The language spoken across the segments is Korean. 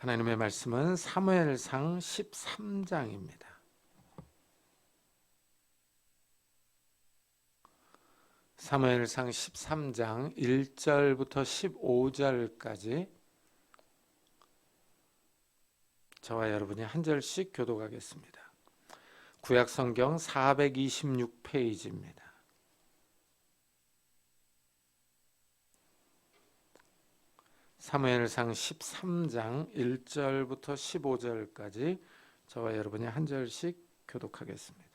하나님의 말씀은 사무엘상 13장입니다. 사무엘상 13장 1절부터 15절까지 저와 여러분이 한 절씩 교독하겠습니다. 구약성경 426페이지입니다. 사무엘상 13장 1절부터 15절까지 저와 여러분이 한 절씩 교독하겠습니다.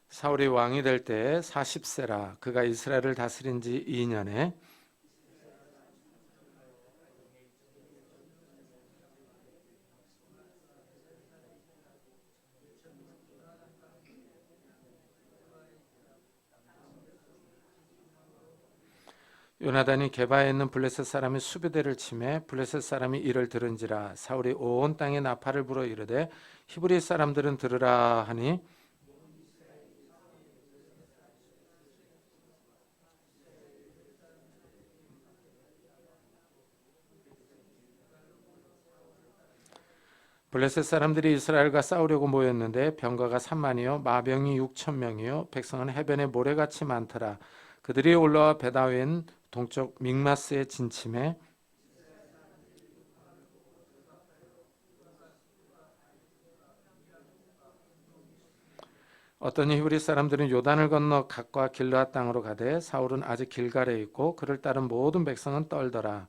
사울이 왕이 될 때 40세라. 그가 이스라엘을 다스린 지 2년에 요나단이 게바에 있는 블레셋 사람이 수비대를 치매 블레셋 사람이 이를 들은지라. 사울이 온 땅에 나팔을 불어 이르되 히브리 사람들은 들으라 하니 블레셋 사람들이 이스라엘과 싸우려고 모였는데 병거가 3만이요 마병이 6,000명이요 백성은 해변에 모래같이 많더라. 그들이 올라와 베다웬 동쪽 믹마스에 진침해 어떤 히브리 사람들은 요단을 건너 갓과 길르앗 땅으로 가되 사울은 아직 길갈에 있고 그를 따른 모든 백성은 떨더라.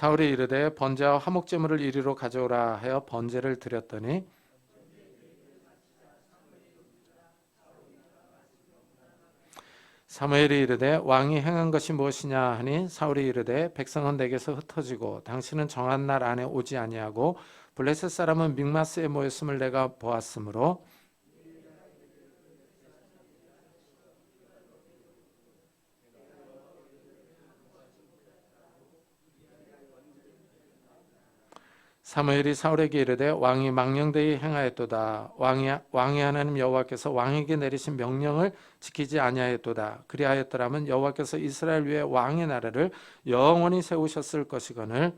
사울이 이르되 번제와 화목제물을 이리로 가져오라 하여 번제를 드렸더니 사무엘이 이르되 왕이 행한 것이 무엇이냐 하니 사울이 이르되 백성은 내게서 흩어지고 당신은 정한 날 안에 오지 아니하고 블레셋 사람은 믹마스에 모였음을 내가 보았으므로 사무엘이 사울에게 이르되 왕이 망령되이 행하였도다. 왕이 하나님 여호와께서 왕에게 내리신 명령을 지키지 아니하였도다. 그리하였더라면 여호와께서 이스라엘 위에 왕의 나라를 영원히 세우셨을 것이거늘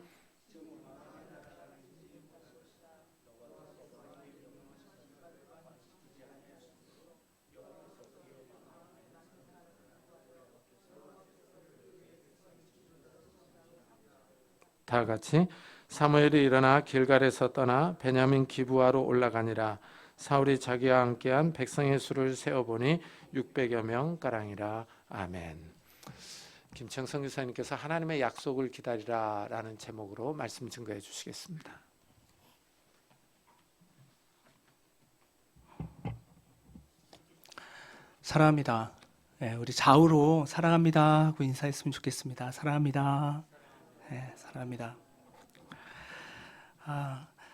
다 같이 사무엘이 일어나 길갈에서 떠나 베냐민 기브아로 올라가니라. 사울이 자기와 함께한 백성의 수를 세어보니 600여 명 가량이라. 아멘. 김청성 교사님께서 하나님의 약속을 기다리라 라는 제목으로 말씀 증거해 주시겠습니다. 사랑합니다. 네, 우리 좌우로 사랑합니다 하고 인사했으면 좋겠습니다. 사랑합니다. 네, 사랑합니다.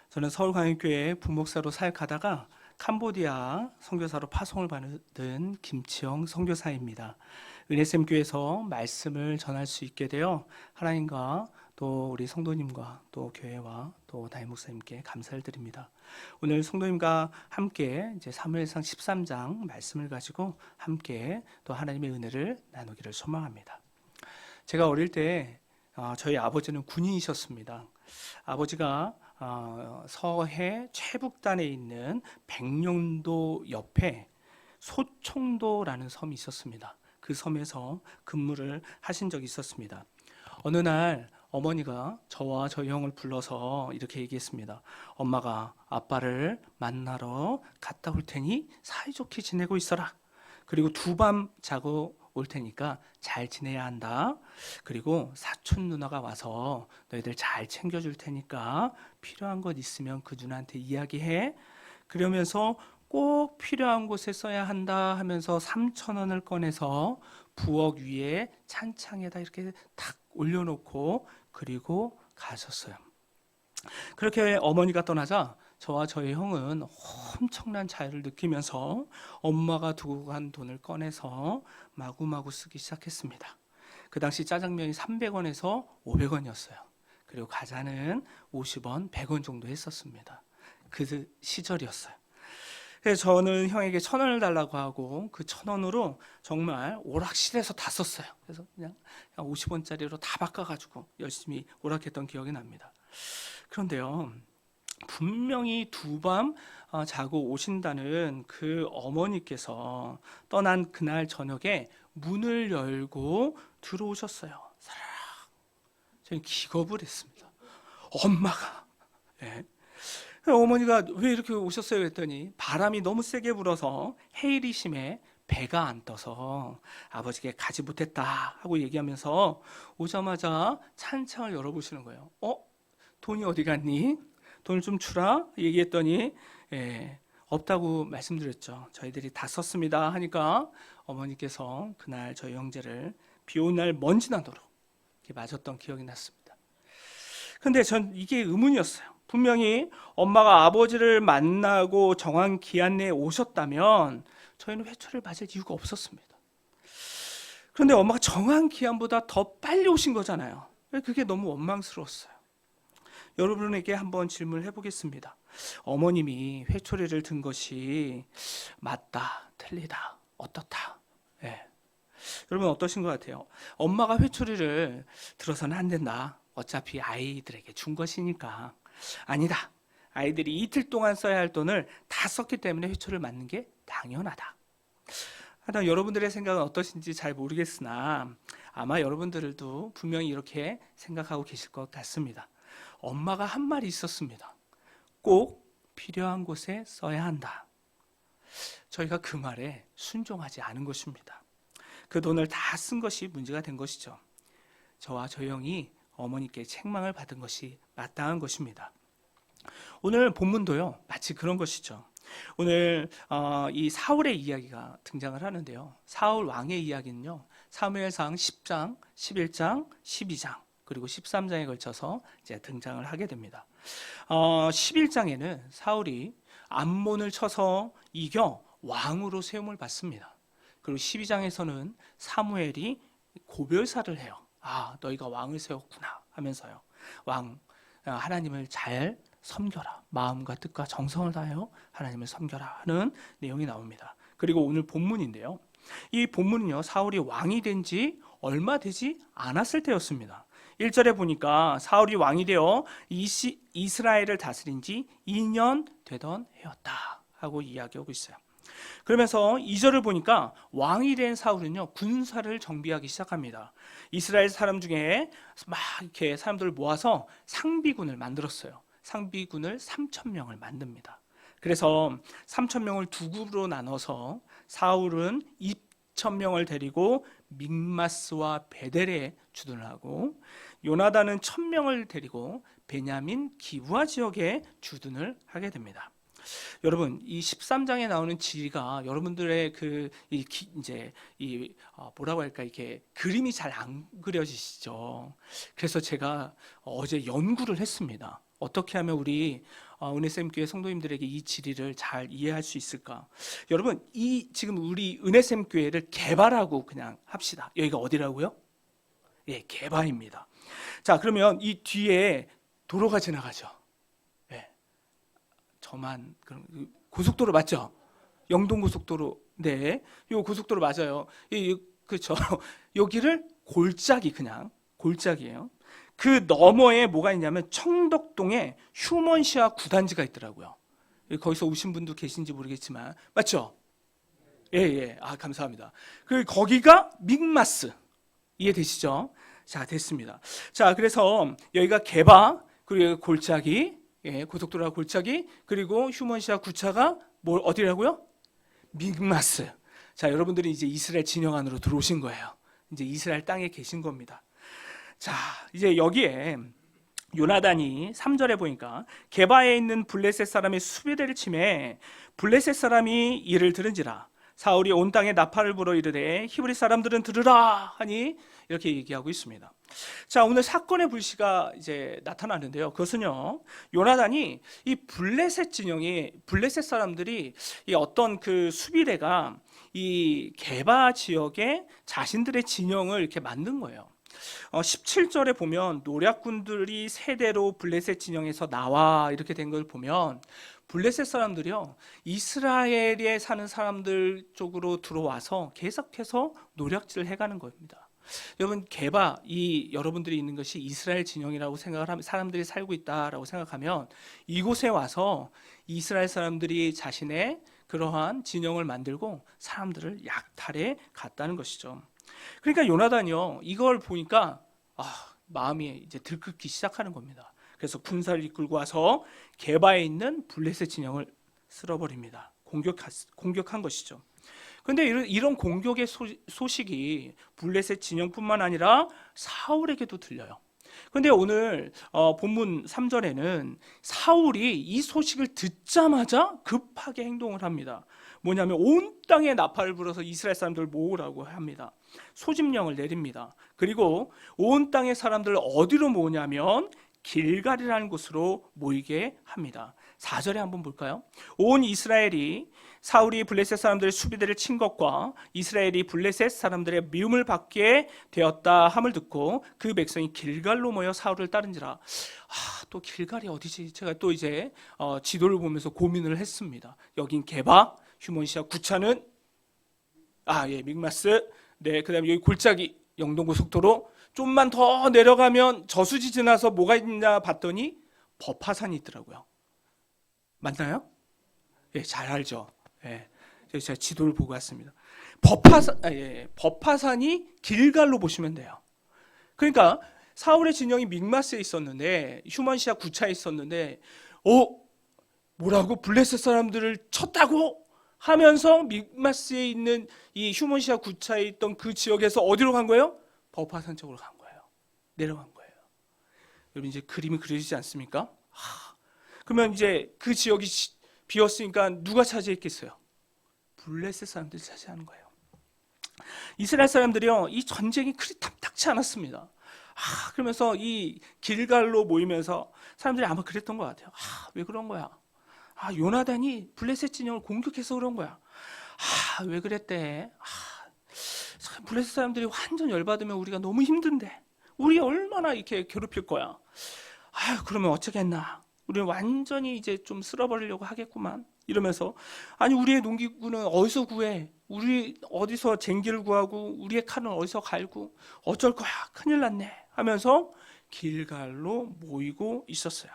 저는 서울광역교회 부목사로 사역하다가 캄보디아 선교사로 파송을 받은 김치영 선교사입니다. 은혜샘 교회에서 말씀을 전할 수 있게 되어 하나님과 또 우리 성도님과 또 교회와 또 담임 목사님께 감사를 드립니다. 오늘 성도님과 함께 이제 사무엘상 13장 말씀을 가지고 함께 또 하나님의 은혜를 나누기를 소망합니다. 제가 어릴 때 저희 아버지는 군인이셨습니다. 아버지가 서해 최북단에 있는 백령도 옆에 소총도라는 섬이 있었습니다. 그 섬에서 근무를 하신 적이 있었습니다. 어느 날 어머니가 저와 저희 형을 불러서 이렇게 얘기했습니다. 엄마가 아빠를 만나러 갔다 올 테니 사이좋게 지내고 있어라. 그리고 2밤 자고 올 테니까 잘 지내야 한다. 그리고 사촌 누나가 와서 너희들 잘 챙겨줄 테니까 필요한 것 있으면 그 누나한테 이야기해. 그러면서 꼭 필요한 곳에 써야 한다 하면서 3,000원을 꺼내서 부엌 위에 찬창에다 이렇게 탁 올려놓고 그리고 가셨어요. 그렇게 어머니가 떠나자 저와 저희 형은 엄청난 자유를 느끼면서 엄마가 두고 간 돈을 꺼내서 마구마구 쓰기 시작했습니다. 그 당시 짜장면이 300원에서 500원이었어요. 그리고 과자는 50원, 100원 정도 했었습니다. 그 시절이었어요. 그래서 저는 형에게 1,000원을 달라고 하고 그 1,000원으로 정말 오락실에서 다 썼어요. 그래서 그냥 50원짜리로 다 바꿔가지고 열심히 오락했던 기억이 납니다. 그런데요, 분명히 두 밤 자고 오신다는 그 어머니께서 떠난 그날 저녁에 문을 열고 들어오셨어요. 사라락. 저는 기겁을 했습니다. 엄마가. 예. 어머니가 왜 이렇게 오셨어요? 그랬더니 바람이 너무 세게 불어서 해일이 심해 배가 안 떠서 아버지께 가지 못했다 하고 얘기하면서 오자마자 찬창을 열어보시는 거예요. 돈이 어디 갔니? 돈을 좀 주라 얘기했더니 없다고 말씀드렸죠. 저희들이 다 썼습니다 하니까 어머니께서 그날 저희 형제를 비 오는 날 먼지 나도록 이렇게 맞았던 기억이 났습니다. 근데 전 이게 의문이었어요. 분명히 엄마가 아버지를 만나고 정한 기한 내에 오셨다면 저희는 회초리를 맞을 이유가 없었습니다. 그런데 엄마가 정한 기한보다 더 빨리 오신 거잖아요. 그게 너무 원망스러웠어요. 여러분에게 한번 질문을 해보겠습니다. 어머님이 회초리를 든 것이 맞다, 틀리다, 어떻다? 여러분 어떠신 것 같아요? 엄마가 회초리를 들어서는 안 된다. 어차피 아이들에게 준 것이니까. 아니다. 아이들이 이틀 동안 써야 할 돈을 다 썼기 때문에 회초리를 맞는 게 당연하다. 하여튼 여러분들의 생각은 어떠신지 잘 모르겠으나 아마 여러분들도 분명히 이렇게 생각하고 계실 것 같습니다. 엄마가 한 말이 있었습니다. 꼭 필요한 곳에 써야 한다. 저희가 그 말에 순종하지 않은 것입니다. 그 돈을 다 쓴 것이 문제가 된 것이죠. 저와 저 형이 어머니께 책망을 받은 것이 마땅한 것입니다. 오늘 본문도요, 마치 그런 것이죠. 오늘 이 사울의 이야기가 등장을 하는데요. 사울 왕의 이야기는요, 사무엘상 10장, 11장, 12장 그리고 13장에 걸쳐서 이제 등장을 하게 됩니다. 11장에는 사울이 암몬을 쳐서 이겨 왕으로 세움을 받습니다. 그리고 12장에서는 사무엘이 고별사를 해요. 너희가 왕을 세웠구나 하면서요. 하나님을 잘 섬겨라. 마음과 뜻과 정성을 다하여 하나님을 섬겨라 하는 내용이 나옵니다. 그리고 오늘 본문인데요. 이 본문은요, 사울이 왕이 된 지 얼마 되지 않았을 때였습니다. 1절에 보니까 사울이 왕이 되어 이스라엘을 다스린 지 2년 되던 해였다 하고 이야기하고 있어요. 그러면서 2절을 보니까 왕이 된 사울은요, 군사를 정비하기 시작합니다. 이스라엘 사람 중에 막 이렇게 사람들을 모아서 상비군을 만들었어요. 상비군을 3,000명을 만듭니다. 그래서 3,000명을 두 그룹으로 나눠서 사울은 2,000명을 데리고 믹마스와 베델에 주둔을 하고 요나단은 1,000명을 데리고 베냐민 기브아 지역에 주둔을 하게 됩니다. 여러분, 이 13장에 나오는 지리가 여러분들의 뭐라고 할까, 이렇게 그림이 잘 안 그려지시죠. 그래서 제가 어제 연구를 했습니다. 어떻게 하면 우리 은혜쌤교회 성도님들에게 이 지리를 잘 이해할 수 있을까? 여러분, 지금 우리 은혜쌤교회를 개발하고 그냥 합시다. 여기가 어디라고요? 개발입니다. 자, 그러면 이 뒤에 도로가 지나가죠. 그럼 고속도로 맞죠? 영동고속도로. 네, 요 고속도로 맞아요. 그렇죠. 여기를 골짜기예요. 그 너머에 뭐가 있냐면 청덕동에 휴먼시아 구단지가 있더라고요. 거기서 오신 분도 계신지 모르겠지만 맞죠? 예. 감사합니다. 거기가 믹마스. 이해되시죠? 자, 됐습니다. 자, 그래서 여기가 개바, 그리고 골짜기, 고속도로가 골짜기, 그리고 휴먼시아 구차가 어디라고요? 믹마스. 자, 여러분들이 이제 이스라엘 진영 안으로 들어오신 거예요. 이제 이스라엘 땅에 계신 겁니다. 자, 이제 여기에 요나단이 3절에 보니까 게바에 있는 블레셋 사람의 수비대를 치매 블레셋 사람이 이를 들은지라 사울이 온 땅에 나팔을 불어 이르되 히브리 사람들은 들으라 하니 이렇게 얘기하고 있습니다. 자, 오늘 사건의 불씨가 이제 나타나는데요. 그것은요, 요나단이 이 블레셋 사람들이 이 어떤 그 수비대가 이 게바 지역에 자신들의 진영을 이렇게 만든 거예요. 17절에 보면 노략군들이 세대로 블레셋 진영에서 나와 이렇게 된 걸 보면 블레셋 사람들이요 이스라엘에 사는 사람들 쪽으로 들어와서 계속해서 노략질을 해가는 겁니다. 여러분 게바 이 여러분들이 있는 것이 이스라엘 진영이라고 생각을 하면 사람들이 살고 있다라고 생각하면 이곳에 와서 이스라엘 사람들이 자신의 그러한 진영을 만들고 사람들을 약탈해 갔다는 것이죠. 그러니까 요나단이요 이걸 보니까 마음이 이제 들끓기 시작하는 겁니다. 그래서 군사를 이끌고 와서 게바에 있는 블레셋 진영을 쓸어버립니다. 공격한 것이죠. 그런데 이런 공격의 소식이 블레셋 진영뿐만 아니라 사울에게도 들려요. 그런데 오늘 본문 3절에는 사울이 이 소식을 듣자마자 급하게 행동을 합니다. 뭐냐면 온 땅에 나팔을 불어서 이스라엘 사람들을 모으라고 합니다. 소집령을 내립니다. 그리고 온 땅의 사람들을 어디로 모으냐면 길갈이라는 곳으로 모이게 합니다. 4절에 한번 볼까요? 온 이스라엘이 사울이 블레셋 사람들의 수비대를 친 것과 이스라엘이 블레셋 사람들의 미움을 받게 되었다 함을 듣고 그 백성이 길갈로 모여 사울을 따른지라. 또 길갈이 어디지? 제가 또 이제 지도를 보면서 고민을 했습니다. 여긴 게바, 휴몬시아 구차는 믹마스. 네, 그다음에 여기 골짜기 영동고속도로 좀만 더 내려가면 저수지 지나서 뭐가 있냐 봤더니 버파산이 있더라고요. 맞나요? 예, 잘 알죠. 예, 제가 지도를 보고 왔습니다. 버파산이 길갈로 보시면 돼요. 그러니까 사울의 진영이 믹마스에 있었는데 휴먼시아 구차에 있었는데 뭐라고 블레셋 사람들을 쳤다고 하면서 믹마스에 있는 이 휴먼시아 구차에 있던 그 지역에서 어디로 간 거예요? 버파산 쪽으로 간 거예요. 내려간 거예요. 여러분 이제 그림이 그려지지 않습니까? 그러면 이제 그 지역이 비었으니까 누가 차지했겠어요? 블레셋 사람들이 차지하는 거예요. 이스라엘 사람들이요 이 전쟁이 그리 탐탁치 않았습니다. 그러면서 이 길갈로 모이면서 사람들이 아마 그랬던 것 같아요. 왜 그런 거야? 요나단이 블레셋 진영을 공격해서 그런 거야. 왜 그랬대? 블레셋 사람들이 완전 열받으면 우리가 너무 힘든데 우리 얼마나 이렇게 괴롭힐 거야. 그러면 어쩌겠나? 우리는 완전히 이제 좀 쓸어버리려고 하겠구만. 이러면서 우리의 농기구는 어디서 구해? 우리 어디서 쟁기를 구하고 우리의 칼은 어디서 갈고 어쩔 거야? 큰일 났네. 하면서 길갈로 모이고 있었어요.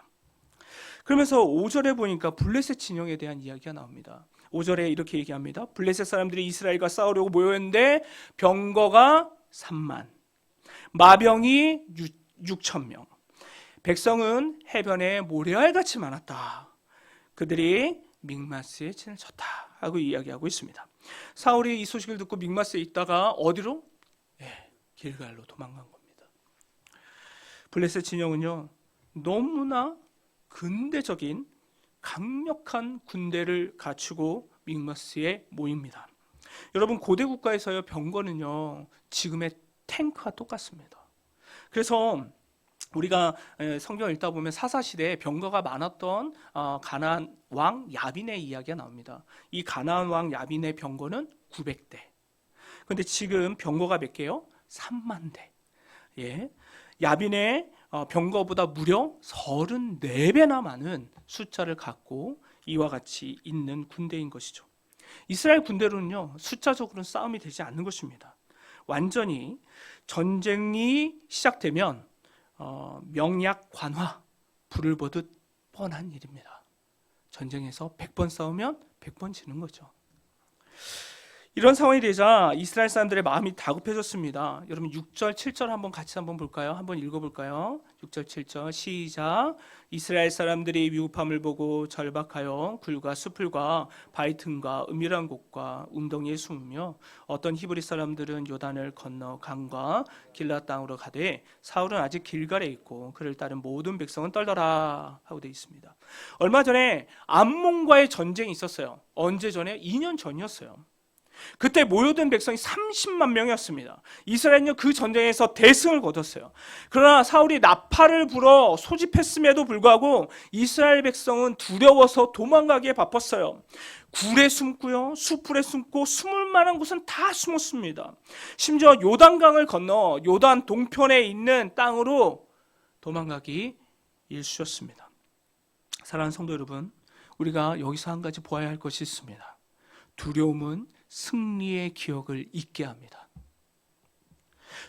그러면서 5절에 보니까 블레셋 진영에 대한 이야기가 나옵니다. 5절에 이렇게 얘기합니다. 블레셋 사람들이 이스라엘과 싸우려고 모였는데 병거가 3만, 마병이 6천 명, 백성은 해변에 모래알같이 많았다. 그들이 믹마스에 진을 쳤다 하고 이야기하고 있습니다. 사울이 이 소식을 듣고 믹마스에 있다가 어디로? 길갈로 도망간 겁니다. 블레셋 진영은요 너무나 근대적인 강력한 군대를 갖추고 믹마스에 모입니다. 여러분 고대 국가에서요 병거는요 지금의 탱크와 똑같습니다. 그래서 우리가 성경 읽다 보면 사사시대에 병거가 많았던 가나안 왕 야빈의 이야기가 나옵니다. 이 가나안 왕 야빈의 병거는 900대. 그런데 지금 병거가 몇 개요? 3만 대. 야빈의 병거보다 무려 34배나 많은 숫자를 갖고 이와 같이 있는 군대인 것이죠. 이스라엘 군대로는요 숫자적으로는 싸움이 되지 않는 것입니다. 완전히 전쟁이 시작되면 명약 관화, 불을 보듯 뻔한 일입니다. 전쟁에서 100번 싸우면 100번 지는 거죠. 이런 상황이 되자 이스라엘 사람들의 마음이 다급해졌습니다. 여러분 6절, 7절 한번 같이 한번 볼까요? 한번 읽어볼까요? 6절, 7절 시작. 이스라엘 사람들이 위급함을 보고 절박하여 굴과 수풀과 바위 틈과 은밀한 곳과 웅덩이에 숨으며 어떤 히브리 사람들은 요단을 건너 강과 길라 땅으로 가되 사울은 아직 길갈에 있고 그를 따른 모든 백성은 떨더라 하고 되어 있습니다. 얼마 전에 암몬과의 전쟁이 있었어요. 언제 전에? 2년 전이었어요. 그때 모여든 백성이 30만 명이었습니다. 이스라엘은요 그 전쟁에서 대승을 거뒀어요. 그러나 사울이 나팔을 불어 소집했음에도 불구하고 이스라엘 백성은 두려워서 도망가기에 바빴어요. 굴에 숨고요, 숲풀에 숨고 숨을 만한 곳은 다 숨었습니다. 심지어 요단강을 건너 요단 동편에 있는 땅으로 도망가기 일쑤였습니다. 사랑하는 성도 여러분, 우리가 여기서 한 가지 보아야 할 것이 있습니다. 두려움은 승리의 기억을 잊게 합니다.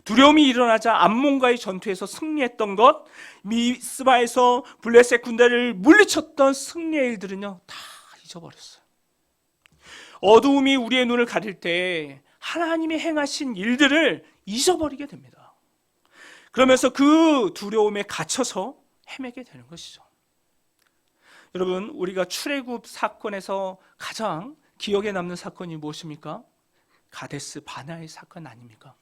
두려움이 일어나자 암몬과의 전투에서 승리했던 것, 미스바에서 블레셋 군대를 물리쳤던 승리의 일들은요 다 잊어버렸어요. 어두움이 우리의 눈을 가릴 때 하나님이 행하신 일들을 잊어버리게 됩니다. 그러면서 그 두려움에 갇혀서 헤매게 되는 것이죠. 여러분, 우리가 출애굽 사건에서 가장 기억에 남는 사건이 무엇입니까? 가데스 바나의 사건 아닙니까?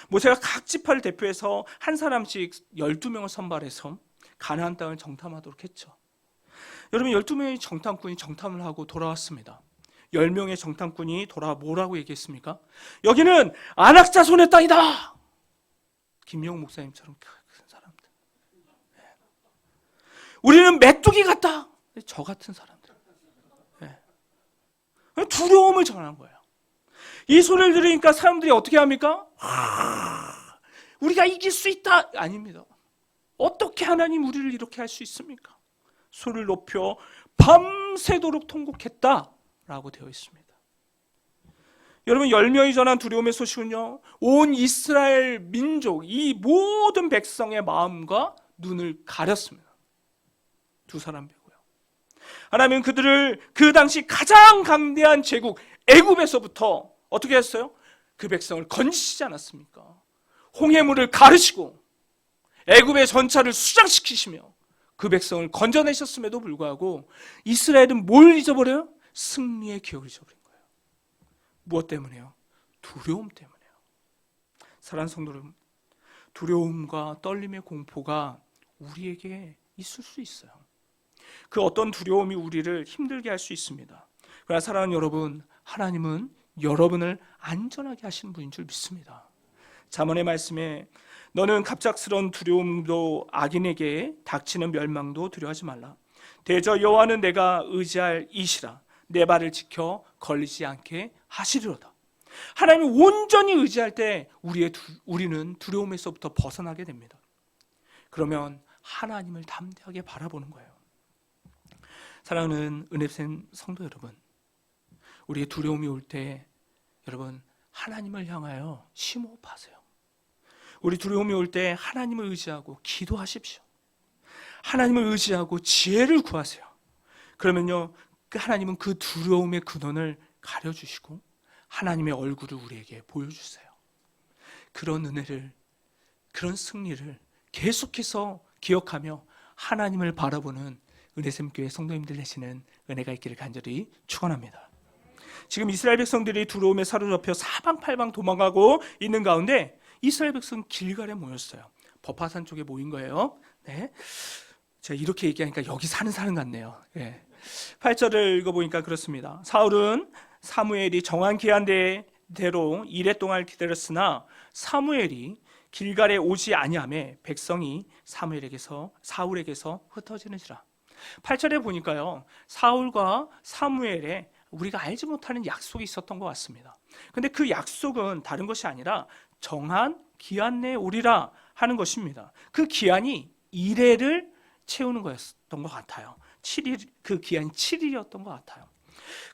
모세가 각 지파를 대표해서 한 사람씩 12명을 선발해서 가나안 땅을 정탐하도록 했죠. 여러분, 12명의 정탐꾼이 정탐을 하고 돌아왔습니다. 10명의 정탐꾼이 돌아와 뭐라고 얘기했습니까? 여기는 안악자손의 땅이다. 김용 목사님처럼 큰 사람들. 우리는 메뚜기 같다. 저 같은 사람들. 두려움을 전한 거예요. 이 소리를 들으니까 사람들이 어떻게 합니까? 우리가 이길 수 있다. 아닙니다. 어떻게 하나님 우리를 이렇게 할 수 있습니까? 소리를 높여 밤새도록 통곡했다라고 되어 있습니다. 여러분, 10명이 전한 두려움의 소식은요, 온 이스라엘 민족, 이 모든 백성의 마음과 눈을 가렸습니다. 두 사람 빼고요. 하나님은 그들을 그 당시 가장 강대한 제국 애굽에서부터 어떻게 했어요? 그 백성을 건지시지 않았습니까? 홍해물을 가르시고 애굽의 전차를 수장시키시며 그 백성을 건져내셨음에도 불구하고 이스라엘은 뭘 잊어버려요? 승리의 기억을 잊어버린 거예요. 무엇 때문에요? 두려움 때문에요. 사랑하는 성도 여러분, 두려움과 떨림의 공포가 우리에게 있을 수 있어요. 그 어떤 두려움이 우리를 힘들게 할 수 있습니다. 그러나 사랑하는 여러분, 하나님은 여러분을 안전하게 하시는 분인 줄 믿습니다. 잠언의 말씀에 너는 갑작스러운 두려움도 악인에게 닥치는 멸망도 두려워하지 말라. 대저 여호와는 내가 의지할 이시라. 내 발을 지켜 걸리지 않게 하시리로다. 하나님을 온전히 의지할 때 우리는 두려움에서부터 벗어나게 됩니다. 그러면 하나님을 담대하게 바라보는 거예요. 사랑하는 은혜샘 성도 여러분, 우리의 두려움이 올 때 여러분 하나님을 향하여 심호흡하세요. 우리 두려움이 올 때 하나님을 의지하고 기도하십시오. 하나님을 의지하고 지혜를 구하세요. 그러면요, 하나님은 그 두려움의 근원을 가려주시고 하나님의 얼굴을 우리에게 보여주세요. 그런 은혜를, 그런 승리를 계속해서 기억하며 하나님을 바라보는 은혜샘교회 성도님들 되시는 은혜가 있기를 간절히 축원합니다. 지금 이스라엘 백성들이 두려움에 사로잡혀 사방팔방 도망가고 있는 가운데 이스라엘 백성 길갈에 모였어요. 버파산 쪽에 모인 거예요. 네. 제가 이렇게 얘기하니까 여기 사는 사람 같네요. 네. 8절을 읽어보니까 그렇습니다. 사울은 사무엘이 정한 기한대로 이레 동안 기다렸으나 사무엘이 길갈에 오지 아니하매 백성이 사울에게서 흩어지는지라. 8절에 보니까요, 사울과 사무엘의 우리가 알지 못하는 약속이 있었던 것 같습니다. 근데 그 약속은 다른 것이 아니라 정한 기한 내에 오리라 하는 것입니다. 그 기한이 이레를 채우는 거였던 것 같아요. 7일, 그 기한이 7일이었던 것 같아요.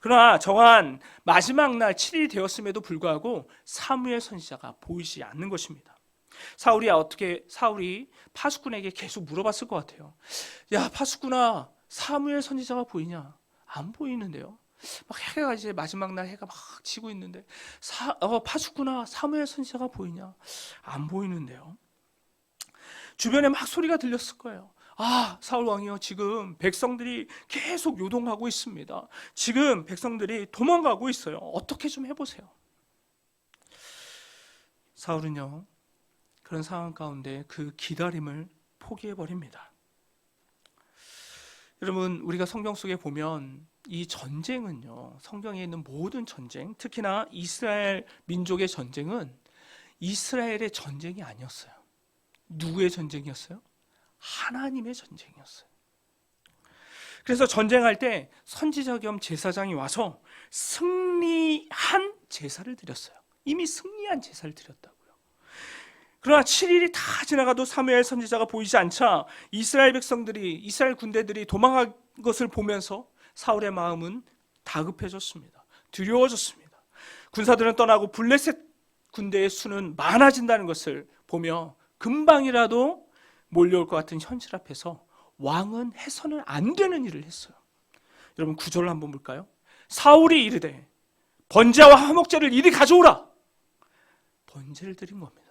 그러나 정한 마지막 날 7일이 되었음에도 불구하고 사무엘 선지자가 보이지 않는 것입니다. 사울이 파수꾼에게 계속 물어봤을 것 같아요. 야, 파수꾼아, 사무엘 선지자가 보이냐? 안 보이는데요. 막 해가 이제 마지막 날 해가 막 지고 있는데 파수꾼아, 사무엘 선지자가 보이냐? 안 보이는데요. 주변에 막 소리가 들렸을 거예요. 아, 사울 왕이요, 지금 백성들이 계속 요동하고 있습니다. 지금 백성들이 도망가고 있어요. 어떻게 좀 해보세요. 사울은요, 그런 상황 가운데 그 기다림을 포기해버립니다. 여러분, 우리가 성경 속에 보면 이 전쟁은요, 성경에 있는 모든 전쟁, 특히나 이스라엘 민족의 전쟁은 이스라엘의 전쟁이 아니었어요. 누구의 전쟁이었어요? 하나님의 전쟁이었어요. 그래서 전쟁할 때 선지자 겸 제사장이 와서 승리한 제사를 드렸어요. 이미 승리한 제사를 드렸다고요. 그러나 7일이 다 지나가도 사무엘 선지자가 보이지 않자 이스라엘 백성들이, 이스라엘 군대들이 도망간 것을 보면서 사울의 마음은 다급해졌습니다. 두려워졌습니다. 군사들은 떠나고 블레셋 군대의 수는 많아진다는 것을 보며 금방이라도 몰려올 것 같은 현실 앞에서 왕은 해서는 안 되는 일을 했어요. 여러분 9절을 한번 볼까요? 사울이 이르되 번제와 화목제를 이리 가져오라. 번제를 드린 겁니다.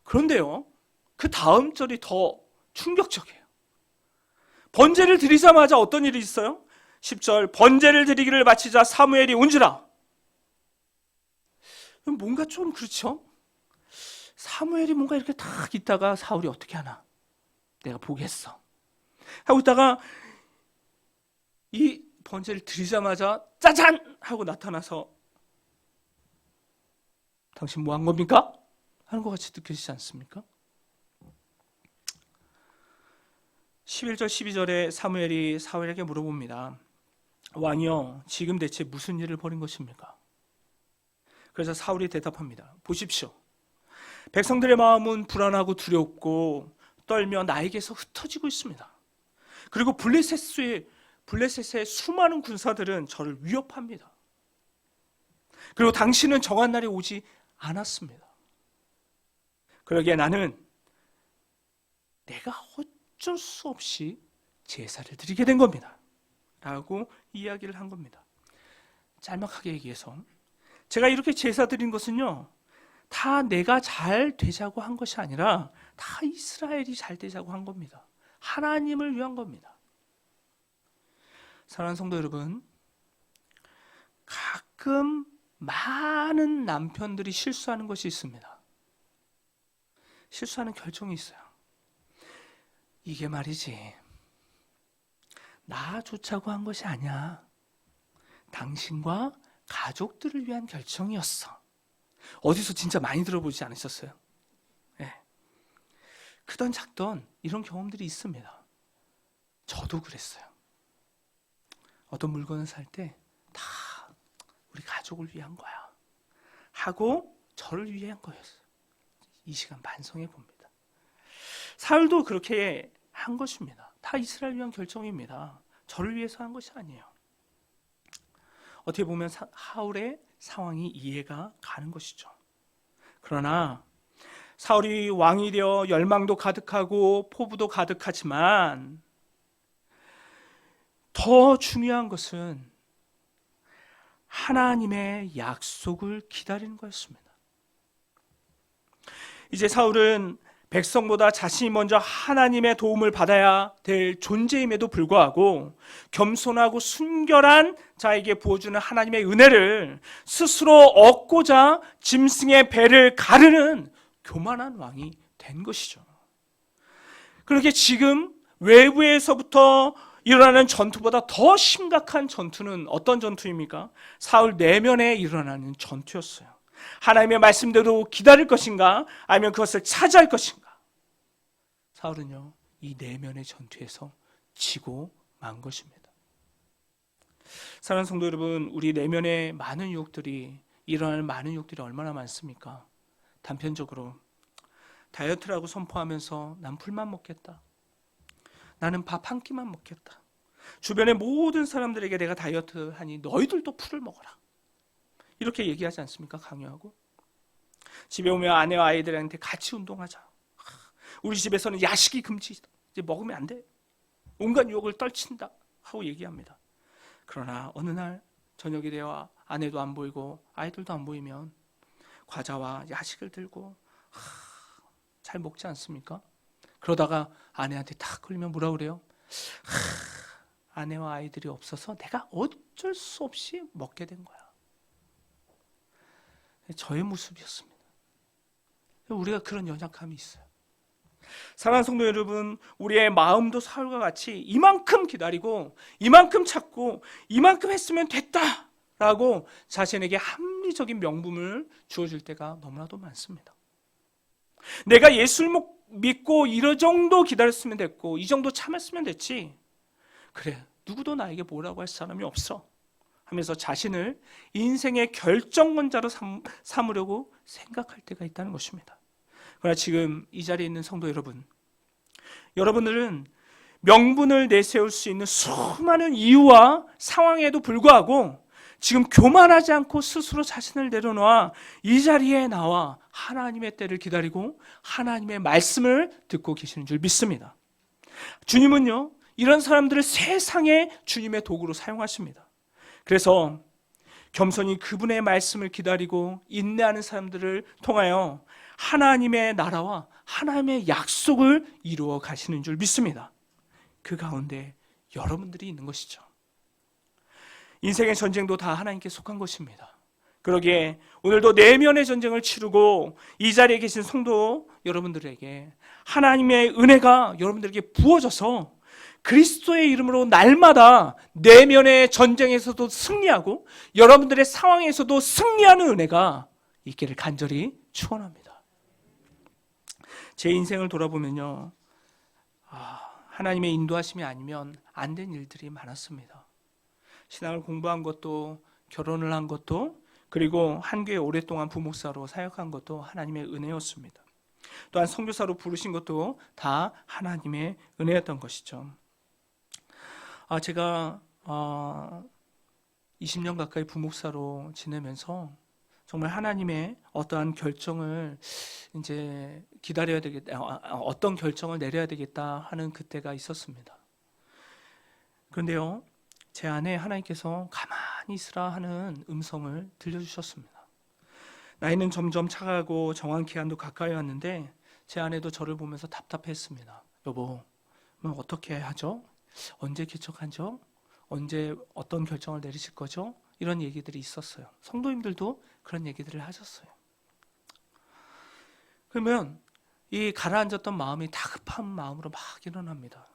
그런데요, 그 다음 절이 더 충격적이에요. 번제를 드리자마자 어떤 일이 있어요? 10절 번제를 드리기를 마치자 사무엘이 온지라. 뭔가 좀 그렇죠? 사무엘이 뭔가 이렇게 딱 있다가 사울이 어떻게 하나? 내가 보겠어 하고 있다가 이 번제를 드리자마자 짜잔! 하고 나타나서 당신 뭐 한 겁니까? 하는 것 같이 느껴지지 않습니까? 11절 12절에 사무엘이 사울에게 물어봅니다. 왕이여, 지금 대체 무슨 일을 벌인 것입니까? 그래서 사울이 대답합니다. 보십시오. 백성들의 마음은 불안하고 두렵고 떨며 나에게서 흩어지고 있습니다. 그리고 블레셋의 수많은 군사들은 저를 위협합니다. 그리고 당신은 정한 날이 오지 않았습니다. 그러기에 나는 내가 어쩔 수 없이 제사를 드리게 된 겁니다. 라고 이야기를 한 겁니다. 짤막하게 얘기해서 제가 이렇게 제사 드린 것은요, 다 내가 잘 되자고 한 것이 아니라 다 이스라엘이 잘 되자고 한 겁니다. 하나님을 위한 겁니다. 사랑하는 성도 여러분, 가끔 많은 남편들이 실수하는 것이 있습니다. 실수하는 결정이 있어요. 이게 말이지, 나 좋자고 한 것이 아니야. 당신과 가족들을 위한 결정이었어. 어디서 진짜 많이 들어보지 않으셨어요? 네. 크던 작던 이런 경험들이 있습니다. 저도 그랬어요. 어떤 물건을 살 때 다 우리 가족을 위한 거야 하고 저를 위한 거였어요. 이 시간 반성해 봅니다. 사울도 그렇게 한 것입니다. 다 이스라엘 위한 결정입니다. 저를 위해서 한 것이 아니에요. 어떻게 보면 사울의 상황이 이해가 가는 것이죠. 그러나 사울이 왕이 되어 열망도 가득하고 포부도 가득하지만 더 중요한 것은 하나님의 약속을 기다리는 거였습니다. 이제 사울은 백성보다 자신이 먼저 하나님의 도움을 받아야 될 존재임에도 불구하고 겸손하고 순결한 자에게 부어주는 하나님의 은혜를 스스로 얻고자 짐승의 배를 가르는 교만한 왕이 된 것이죠. 그렇게 지금 외부에서부터 일어나는 전투보다 더 심각한 전투는 어떤 전투입니까? 사울 내면에 일어나는 전투였어요. 하나님의 말씀대로 기다릴 것인가? 아니면 그것을 차지할 것인가? 사울은요, 이 내면의 전투에서 지고 만 것입니다. 사랑하는 성도 여러분, 우리 내면에 많은 유혹들이, 일어나는 많은 유혹들이 얼마나 많습니까? 단편적으로 다이어트라고 선포하면서 난 풀만 먹겠다. 나는 밥 한 끼만 먹겠다. 주변의 모든 사람들에게 내가 다이어트 하니 너희들도 풀을 먹어라. 이렇게 얘기하지 않습니까? 강요하고. 집에 오면 아내와 아이들한테 같이 운동하자. 우리 집에서는 야식이 금지다. 이제 먹으면 안 돼. 온갖 유혹을 떨친다 하고 얘기합니다. 그러나 어느 날 저녁이 되어 아내도 안 보이고 아이들도 안 보이면 과자와 야식을 들고 잘 먹지 않습니까? 그러다가 아내한테 탁 걸리면 뭐라 그래요? 아내와 아이들이 없어서 내가 어쩔 수 없이 먹게 된 거야. 저의 모습이었습니다. 우리가 그런 연약함이 있어요. 사랑하는 성도 여러분, 우리의 마음도 사울과 같이 이만큼 기다리고 이만큼 찾고 이만큼 했으면 됐다라고 자신에게 합리적인 명분을 주어줄 때가 너무나도 많습니다. 내가 예수를 믿고 이 정도 기다렸으면 됐고 이 정도 참았으면 됐지, 그래 누구도 나에게 뭐라고 할 사람이 없어 하면서 자신을 인생의 결정권자로 삼으려고 생각할 때가 있다는 것입니다. 그러나 지금 이 자리에 있는 성도 여러분, 여러분들은 명분을 내세울 수 있는 수많은 이유와 상황에도 불구하고 지금 교만하지 않고 스스로 자신을 내려놓아 이 자리에 나와 하나님의 때를 기다리고 하나님의 말씀을 듣고 계시는 줄 믿습니다. 주님은요, 이런 사람들을 세상에 주님의 도구로 사용하십니다. 그래서 겸손히 그분의 말씀을 기다리고 인내하는 사람들을 통하여 하나님의 나라와 하나님의 약속을 이루어 가시는 줄 믿습니다. 그 가운데 여러분들이 있는 것이죠. 인생의 전쟁도 다 하나님께 속한 것입니다. 그러기에 오늘도 내면의 전쟁을 치르고 이 자리에 계신 성도 여러분들에게 하나님의 은혜가 여러분들에게 부어져서 그리스도의 이름으로 날마다 내면의 전쟁에서도 승리하고 여러분들의 상황에서도 승리하는 은혜가 있기를 간절히 축원합니다. 제 인생을 돌아보면요, 하나님의 인도하심이 아니면 안 된 일들이 많았습니다. 신앙을 공부한 것도, 결혼을 한 것도, 그리고 한 교회 오랫동안 부목사로 사역한 것도 하나님의 은혜였습니다. 또한 선교사로 부르신 것도 다 하나님의 은혜였던 것이죠. 제가 20년 가까이 부목사로 지내면서 정말 하나님의 어떠한 결정을 이제 기다려야 되겠다, 어떤 결정을 내려야 되겠다 하는 그때가 있었습니다. 그런데요, 제 안에 하나님께서 가만히 있으라 하는 음성을 들려주셨습니다. 나이는 점점 차가고 정한 기한도 가까이 왔는데 제 아내도 저를 보면서 답답했습니다. 여보, 어떻게 하죠? 언제 개척하죠? 언제 어떤 결정을 내리실 거죠? 이런 얘기들이 있었어요. 성도님들도 그런 얘기들을 하셨어요. 그러면 이 가라앉았던 마음이 다급한 마음으로 막 일어납니다.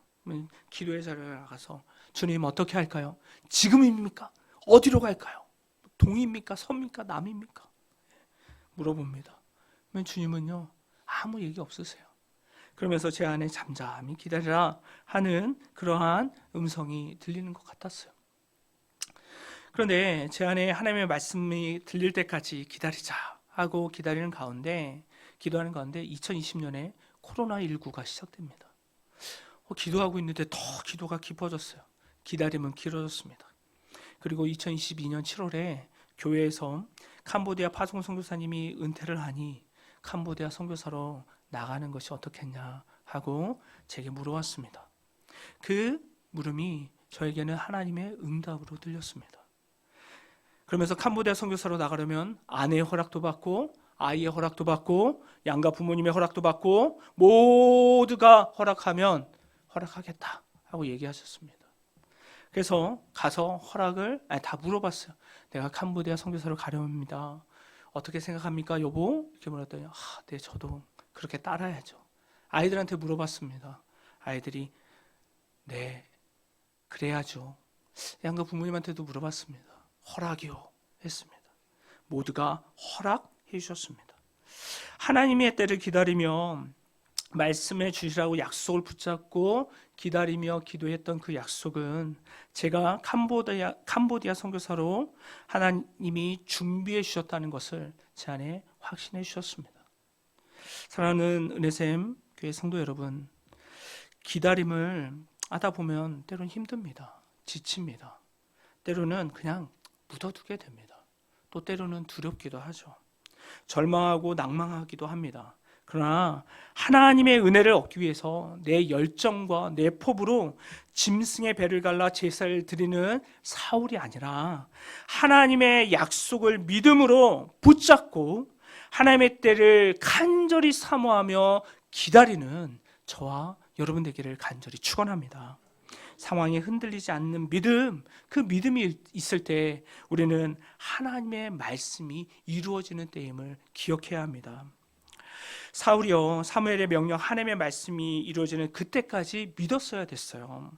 기도의 자리에 나가서 주님 어떻게 할까요? 지금입니까? 어디로 갈까요? 동입니까? 서입니까? 남입니까? 물어봅니다. 그러면 주님은요, 아무 얘기 없으세요. 그러면서 제 안에 잠잠히 기다리라 하는 그러한 음성이 들리는 것 같았어요. 그런데 제 안에 하나님의 말씀이 들릴 때까지 기다리자 하고 기다리는 가운데, 기도하는 가운데 2020년에 코로나19가 시작됩니다. 기도하고 있는데 더 기도가 깊어졌어요. 기다림은 길어졌습니다. 그리고 2022년 7월에 교회에서 캄보디아 파송 선교사님이 은퇴를 하니 캄보디아 선교사로 나가는 것이 어떻겠냐 하고 제게 물어왔습니다. 그 물음이 저에게는 하나님의 응답으로 들렸습니다. 그러면서 캄보디아 선교사로 나가려면 아내의 허락도 받고 아이의 허락도 받고 양가 부모님의 허락도 받고 모두가 허락하면 허락하겠다 하고 얘기하셨습니다. 그래서 가서 허락을 다 물어봤어요. 내가 캄보디아 선교사로 가려합니다. 어떻게 생각합니까, 여보? 이렇게 물었더니 네, 저도 그렇게 따라야죠. 아이들한테 물어봤습니다. 아이들이 네, 그래야죠. 양가 부모님한테도 물어봤습니다. 허락이요 했습니다. 모두가 허락해 주셨습니다. 하나님의 때를 기다리며 말씀해 주시라고 약속을 붙잡고 기다리며 기도했던 그 약속은 제가 캄보디아 선교사로 하나님이 준비해 주셨다는 것을 제 안에 확신해 주셨습니다. 사랑하는 은혜샘 교회 성도 여러분, 기다림을 하다 보면 때로는 힘듭니다. 지칩니다. 때로는 그냥 묻어두게 됩니다. 또 때로는 두렵기도 하죠. 절망하고 낭망하기도 합니다. 그러나 하나님의 은혜를 얻기 위해서 내 열정과 내 포부로 짐승의 배를 갈라 제사를 드리는 사울이 아니라 하나님의 약속을 믿음으로 붙잡고 하나님의 때를 간절히 사모하며 기다리는 저와 여러분 되기를 간절히 축원합니다. 상황이 흔들리지 않는 믿음, 그 믿음이 있을 때 우리는 하나님의 말씀이 이루어지는 때임을 기억해야 합니다. 사울이요, 사무엘의 명령, 하나님의 말씀이 이루어지는 그때까지 믿었어야 됐어요.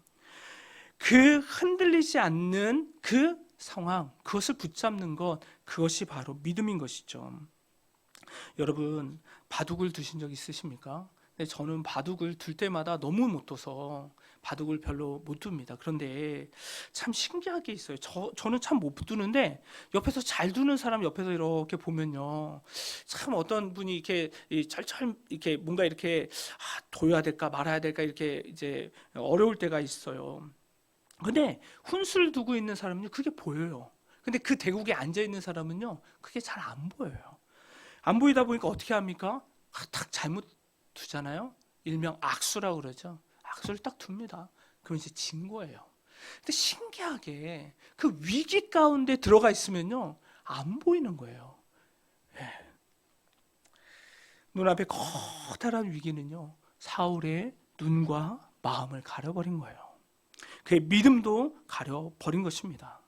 그 흔들리지 않는 그 상황, 그것을 붙잡는 것, 그것이 바로 믿음인 것이죠. 여러분, 바둑을 두신 적 있으십니까? 근데 저는 바둑을 둘 때마다 너무 못 둬서 바둑을 별로 못 둡니다. 그런데 참 신기한 게 있어요. 저는 참 못 두는데 옆에서 잘 두는 사람 옆에서 이렇게 보면요, 참 어떤 분이 이렇게 철철 이렇게 뭔가 이렇게 둬야 될까 말아야 될까 이렇게 이제 어려울 때가 있어요. 근데 훈수를 두고 있는 사람은요, 그게 보여요. 근데 그 대국에 앉아 있는 사람은요, 그게 잘 안 보여요. 안 보이다 보니까 어떻게 합니까? 딱 잘못 두잖아요. 일명 악수라고 그러죠. 악수를 딱 둡니다. 그럼 이제 진 거예요. 근데 신기하게 그 위기 가운데 들어가 있으면요, 안 보이는 거예요. 예. 눈앞에 커다란 위기는요, 사울의 눈과 마음을 가려버린 거예요. 그의 믿음도 가려버린 것입니다.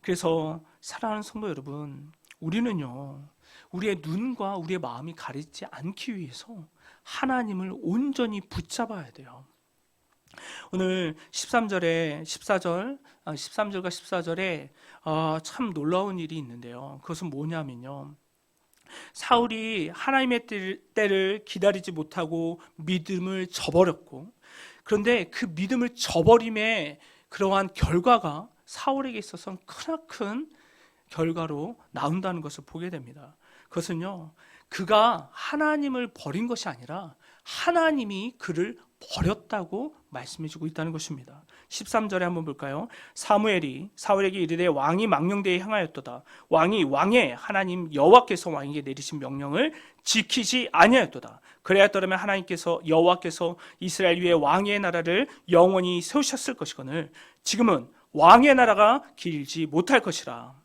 그래서 사랑하는 성도 여러분, 우리는요, 우리의 눈과 우리의 마음이 가리지 않기 위해서 하나님을 온전히 붙잡아야 돼요. 오늘 13절과 14절에 참 놀라운 일이 있는데요. 그것은 뭐냐면요, 사울이 하나님의 때를 기다리지 못하고 믿음을 저버렸고, 그런데 그 믿음을 저버림의 그러한 결과가 사울에게 있어서는 크나큰 결과로 나온다는 것을 보게 됩니다. 그것은요, 그가 하나님을 버린 것이 아니라 하나님이 그를 버렸다고 말씀해주고 있다는 것입니다. 13절에 한번 볼까요? 사무엘이 사울에게 이르되 왕이 망령되이 향하였도다. 왕이 왕의 하나님 여호와께서 왕에게 내리신 명령을 지키지 아니하였도다. 그래야더라면 하나님께서 여호와께서 이스라엘 위에 왕의 나라를 영원히 세우셨을 것이거늘 지금은 왕의 나라가 길지 못할 것이라.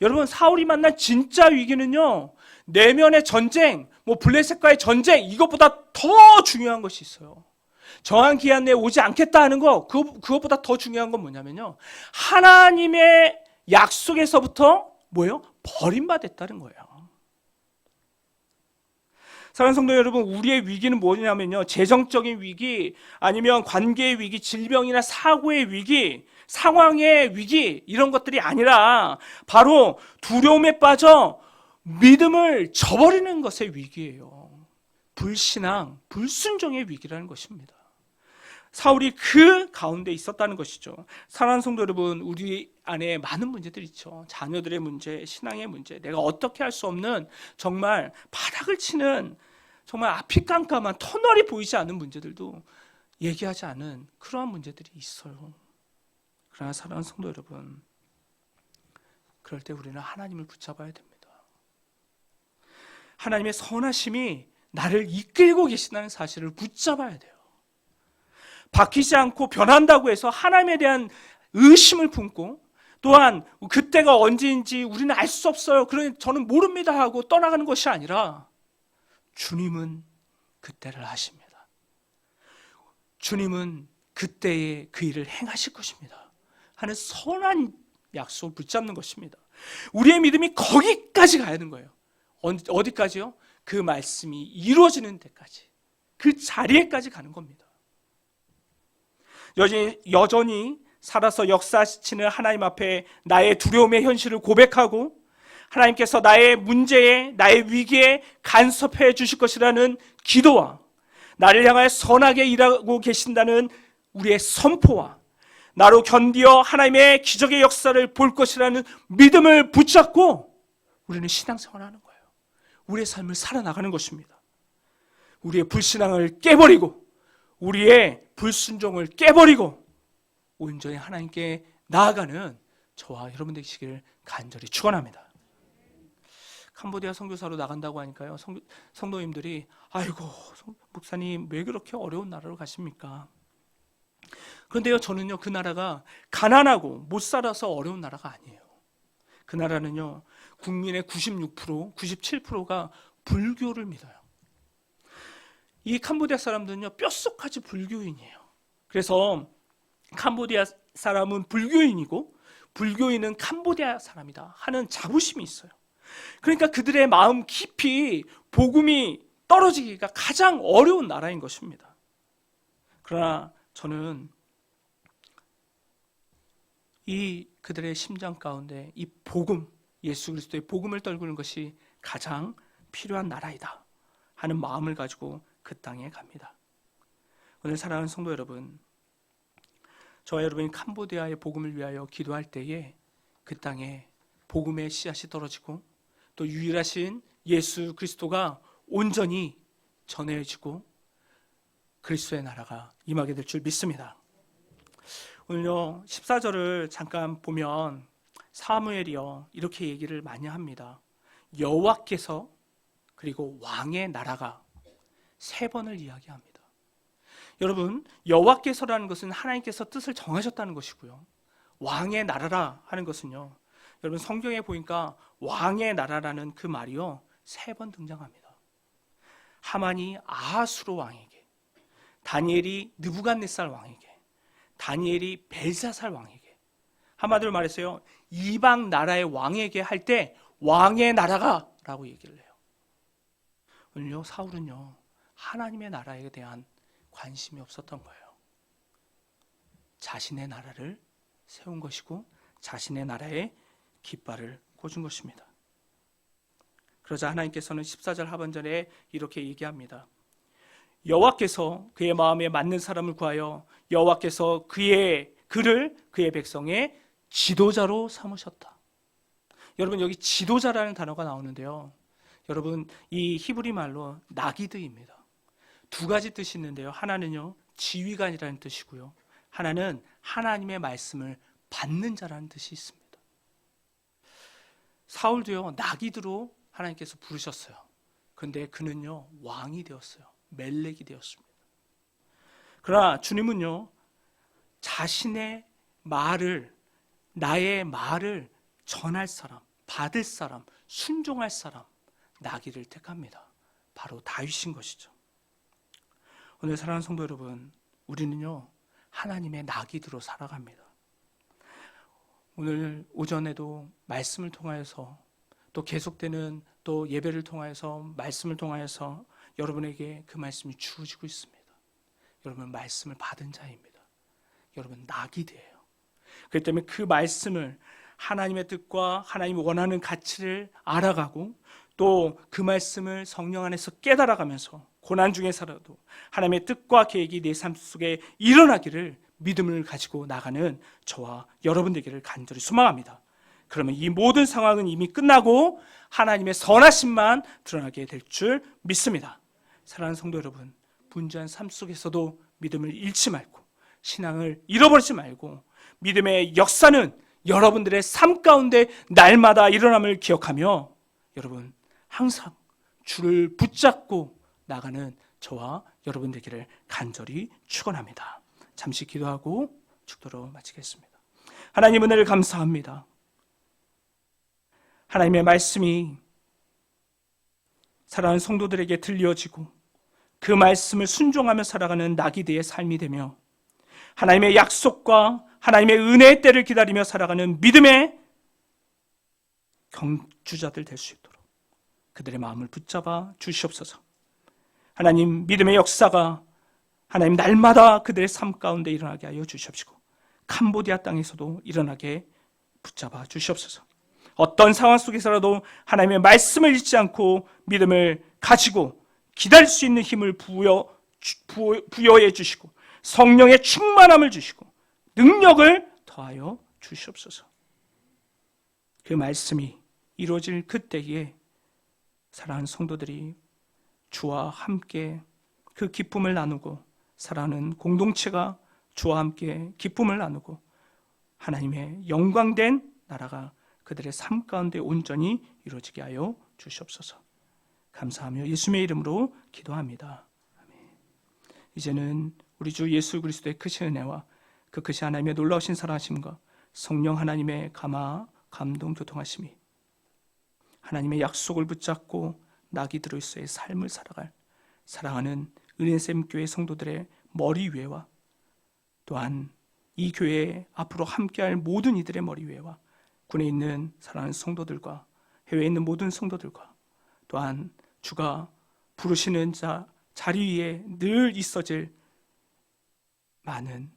여러분, 사울이 만난 진짜 위기는요, 내면의 전쟁, 블레셋과의 전쟁, 이것보다 더 중요한 것이 있어요. 정한 기한 내에 오지 않겠다 하는 거, 그것보다 더 중요한 건 뭐냐면요, 하나님의 약속에서부터 뭐예요? 버림받았다는 거예요. 사랑하는 성도 여러분, 우리의 위기는 뭐냐면요, 재정적인 위기, 아니면 관계의 위기, 질병이나 사고의 위기, 상황의 위기, 이런 것들이 아니라 바로 두려움에 빠져 믿음을 저버리는 것의 위기예요. 불신앙, 불순종의 위기라는 것입니다. 사울이 그 가운데 있었다는 것이죠. 사랑하는 성도 여러분, 우리 안에 많은 문제들이 있죠. 자녀들의 문제, 신앙의 문제, 내가 어떻게 할 수 없는 정말 바닥을 치는 정말 앞이 깜깜한 터널이 보이지 않는 문제들도 얘기하지 않은 그러한 문제들이 있어요. 그러나 사랑하는 성도 여러분, 그럴 때 우리는 하나님을 붙잡아야 됩니다. 하나님의 선하심이 나를 이끌고 계시다는 사실을 붙잡아야 돼요. 바뀌지 않고 변한다고 해서 하나님에 대한 의심을 품고, 또한 그때가 언제인지 우리는 알 수 없어요, 그러니 저는 모릅니다 하고 떠나가는 것이 아니라, 주님은 그때를 하십니다. 주님은 그때에 그 일을 행하실 것입니다 하는 선한 약속을 붙잡는 것입니다. 우리의 믿음이 거기까지 가야 하는 거예요. 어디까지요? 그 말씀이 이루어지는 데까지, 그 자리에까지 가는 겁니다. 여전히 살아서 역사하시는 하나님 앞에 나의 두려움의 현실을 고백하고, 하나님께서 나의 문제에, 나의 위기에 간섭해 주실 것이라는 기도와, 나를 향하여 선하게 일하고 계신다는 우리의 선포와, 나로 견디어 하나님의 기적의 역사를 볼 것이라는 믿음을 붙잡고 우리는 신앙생활을 하는 거예요. 우리의 삶을 살아나가는 것입니다. 우리의 불신앙을 깨버리고, 우리의 불순종을 깨버리고 온전히 하나님께 나아가는 저와 여러분 되시기를 간절히 축원합니다. 캄보디아 선교사로 나간다고 하니까요, 성도님들이 아이고 목사님 왜 그렇게 어려운 나라로 가십니까? 그런데요, 저는요, 그 나라가 가난하고 못 살아서 어려운 나라가 아니에요. 그 나라는요, 국민의 96%, 97%가 불교를 믿어요. 이 캄보디아 사람들은요, 뼛속까지 불교인이에요. 그래서 캄보디아 사람은 불교인이고 불교인은 캄보디아 사람이다 하는 자부심이 있어요. 그러니까 그들의 마음 깊이 복음이 떨어지기가 가장 어려운 나라인 것입니다. 그러나 저는 이 그들의 심장 가운데 이 복음, 예수 그리스도의 복음을 떨구는 것이 가장 필요한 나라이다 하는 마음을 가지고 그 땅에 갑니다. 오늘 사랑하는 성도 여러분, 저와 여러분이 캄보디아의 복음을 위하여 기도할 때에 그 땅에 복음의 씨앗이 떨어지고 또 유일하신 예수 그리스도가 온전히 전해지고 그리스도의 나라가 임하게 될 줄 믿습니다. 오늘요 14절을 잠깐 보면 사무엘이요 이렇게 얘기를 많이 합니다. 여호와께서 그리고 왕의 나라가 세 번을 이야기합니다. 여러분, 여호와께서라는 것은 하나님께서 뜻을 정하셨다는 것이고요. 왕의 나라라 하는 것은요, 여러분 성경에 보니까 왕의 나라라는 그 말이요 세 번 등장합니다. 하만이 아하수로 왕에게, 다니엘이 느부갓네살 왕에게, 다니엘이 벨사살 왕에게, 한마디로 말해서요 이방 나라의 왕에게 할 때 왕의 나라가 라고 얘기를 해요. 오늘요 사울은요 하나님의 나라에 대한 관심이 없었던 거예요. 자신의 나라를 세운 것이고 자신의 나라에 깃발을 꽂은 것입니다. 그러자 하나님께서는 14절 하반절에 이렇게 얘기합니다. 여호와께서 그의 마음에 맞는 사람을 구하여 여호와께서 그를 그의 백성의 지도자로 삼으셨다. 여러분 여기 지도자라는 단어가 나오는데요. 여러분 이 히브리 말로 나기드입니다. 두 가지 뜻이 있는데요. 하나는요 지휘관이라는 뜻이고요. 하나는 하나님의 말씀을 받는 자라는 뜻이 있습니다. 사울도요 나기드로 하나님께서 부르셨어요. 그런데 그는요 왕이 되었어요. 멜렉이 되었습니다. 그러나 주님은요 자신의 말을, 나의 말을 전할 사람, 받을 사람, 순종할 사람, 나기를 택합니다. 바로 다윗인 것이죠. 오늘 사랑하는 성도 여러분, 우리는요 하나님의 나기드로 살아갑니다. 오늘 오전에도 말씀을 통하여서 또 계속되는 또 예배를 통하여서 말씀을 통하여서 여러분에게 그 말씀이 주어지고 있습니다. 여러분 말씀을 받은 자입니다. 여러분 나기드예요. 그렇기 때문에 그 말씀을 하나님의 뜻과 하나님이 원하는 가치를 알아가고 또 그 말씀을 성령 안에서 깨달아가면서 고난 중에 살아도 하나님의 뜻과 계획이 내 삶 속에 일어나기를 믿음을 가지고 나가는 저와 여러분 되기를 간절히 소망합니다. 그러면 이 모든 상황은 이미 끝나고 하나님의 선하심만 드러나게 될 줄 믿습니다. 사랑하는 성도 여러분, 분주한 삶 속에서도 믿음을 잃지 말고 신앙을 잃어버리지 말고 믿음의 역사는 여러분들의 삶 가운데 날마다 일어남을 기억하며 여러분 항상 주를 붙잡고 나가는 저와 여러분 되기를 간절히 축원합니다. 잠시 기도하고 축도로 마치겠습니다. 하나님 은혜를 감사합니다. 하나님의 말씀이 사랑하는 성도들에게 들려지고 그 말씀을 순종하며 살아가는 나기드의 삶이 되며 하나님의 약속과 하나님의 은혜의 때를 기다리며 살아가는 믿음의 경주자들 될 수 있도록 그들의 마음을 붙잡아 주시옵소서. 하나님 믿음의 역사가 하나님 날마다 그들의 삶 가운데 일어나게 하여 주시옵시고 캄보디아 땅에서도 일어나게 붙잡아 주시옵소서. 어떤 상황 속에서라도 하나님의 말씀을 잊지 않고 믿음을 가지고 기다릴 수 있는 힘을 부여해 주시고 성령의 충만함을 주시고 능력을 더하여 주시옵소서. 그 말씀이 이루어질 그때에 사랑하는 성도들이 주와 함께 그 기쁨을 나누고 사랑하는 공동체가 주와 함께 기쁨을 나누고 하나님의 영광된 나라가 그들의 삶 가운데 온전히 이루어지게 하여 주시옵소서. 감사하며 예수님의 이름으로 기도합니다. 아멘. 이제는 우리 주 예수 그리스도의 크신 은혜와 그 크신 하나님의 놀라우신 사랑하심과 성령 하나님의 감동 교통하심이 하나님의 약속을 붙잡고 나기드로서의 삶을 살아갈 사랑하는 은혜샘 교회 성도들의 머리 위에와 또한 이 교회에 앞으로 함께할 모든 이들의 머리 위에와 군에 있는 사랑하는 성도들과 해외에 있는 모든 성도들과 또한 주가 부르시는 자리 위에 늘 있어질 많은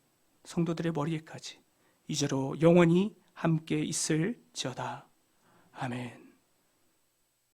성도들의 머리에까지 이제로 영원히 함께 있을지어다. 아멘.